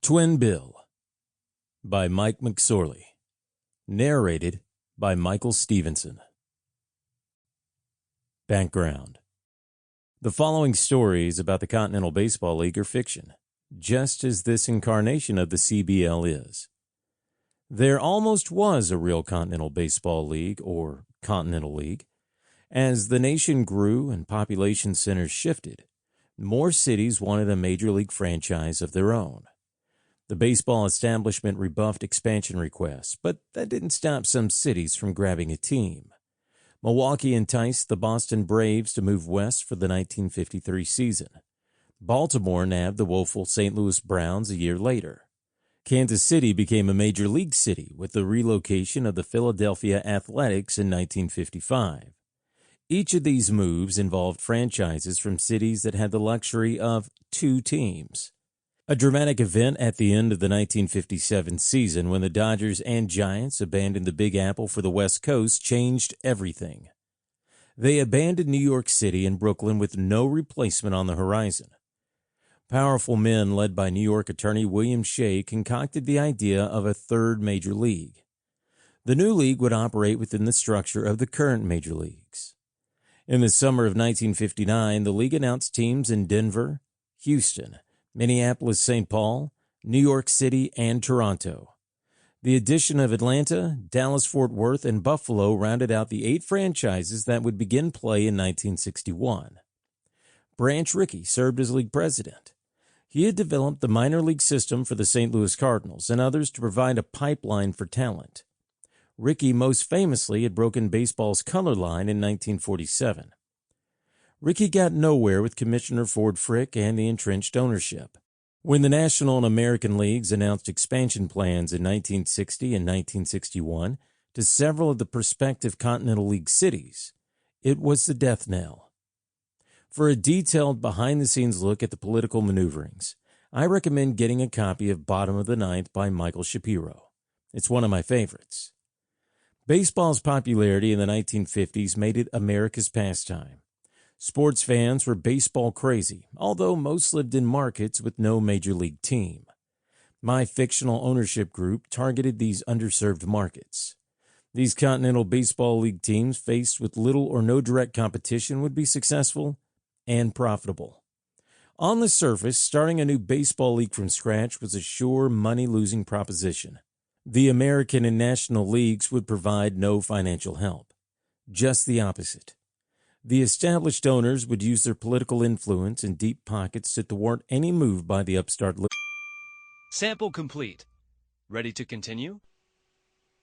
Twin Bill by Mike Mcsorley. Narrated by Michael Stephenson. Background. The following stories about the Continental Baseball League are fiction, just as this incarnation of the CBL is. There almost was a real Continental Baseball League, or Continental League. As the nation grew and population centers shifted, more cities wanted a major league franchise of their own. The baseball establishment rebuffed expansion requests, but that didn't stop some cities from grabbing a team. Milwaukee enticed the Boston Braves to move west for the 1953 season. Baltimore nabbed the woeful St. Louis Browns a year later. Kansas City became a major league city with the relocation of the Philadelphia Athletics in 1955. Each of these moves involved franchises from cities that had the luxury of two teams. A dramatic event at the end of the 1957 season when the Dodgers and Giants abandoned the Big Apple for the West Coast changed everything. They abandoned New York City and Brooklyn with no replacement on the horizon. Powerful men led by New York attorney William Shea concocted the idea of a third major league. The new league would operate within the structure of the current major leagues. In the summer of 1959, the league announced teams in Denver, Houston, Minneapolis-St. Paul, New York City, and Toronto. The addition of Atlanta, Dallas-Fort Worth, and Buffalo rounded out the 8 franchises that would begin play in 1961. Branch Rickey served as league president. He had developed the minor league system for the St. Louis Cardinals and others to provide a pipeline for talent. Rickey most famously had broken baseball's color line in 1947. Rickey got nowhere with Commissioner Ford Frick and the entrenched ownership. When the National and American Leagues announced expansion plans in 1960 and 1961 to several of the prospective Continental League cities, it was the death knell. For a detailed behind-the-scenes look at the political maneuverings, I recommend getting a copy of Bottom of the Ninth by Michael Shapiro. It's one of my favorites. Baseball's popularity in the 1950s made it America's pastime. Sports fans were baseball crazy, although most lived in markets with no major league team. My fictional ownership group targeted these underserved markets. These Continental Baseball League teams, faced with little or no direct competition, would be successful and profitable. On the surface, starting a new baseball league from scratch was a sure money-losing proposition. The American and National Leagues would provide no financial help. Just the opposite. The established owners would use their political influence and deep pockets to thwart any move by the upstart league. Sample complete. Ready to continue?